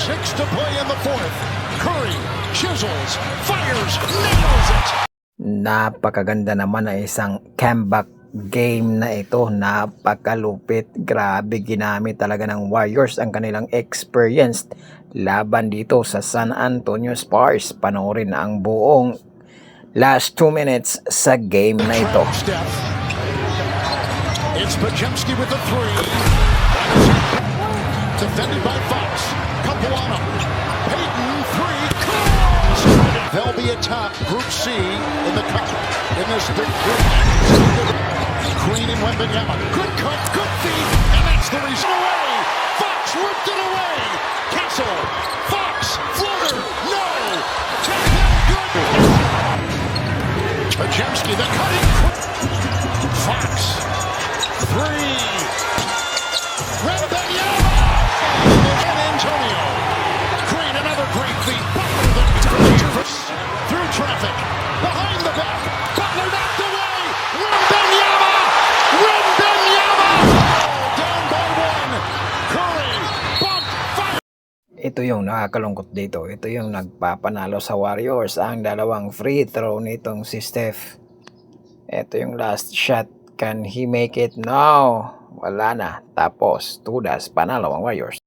6 to play in the fourth. Curry chisels, fires, nails it. Napakaganda naman na isang comeback game na ito. Napakalupit. Grabe, ginamit talaga ng Warriors ang kanilang experience laban dito sa San Antonio Spurs. Panoorin ang buong last 2 minutes sa game na ito. It's Podziemski with the three. Defended by Fox. Capuano. Payton, three. They'll be atop Group C in the cup in this big group. Queen and Wembanyama. Good cut, good feed, and that's the reason. Away. Fox ripped it away. Castle. Fox. Floater. No. Tap that good. Podziemski, the cutting. Fox. Three. Wembanyama. And Antonio. Green, another great feed. Through traffic. Behind the back. Butler knocked away. Wembanyama. Wembanyama. Down by one. Curry. Bump. Fire. Ito yung nakakalungkot dito. Ito yung nagpapanalo sa Warriors. Ang dalawang free throw nitong si Steph. Ito yung last shot. Can he make it? No. Wala na. Tapos, tudas, panalo ang Warriors.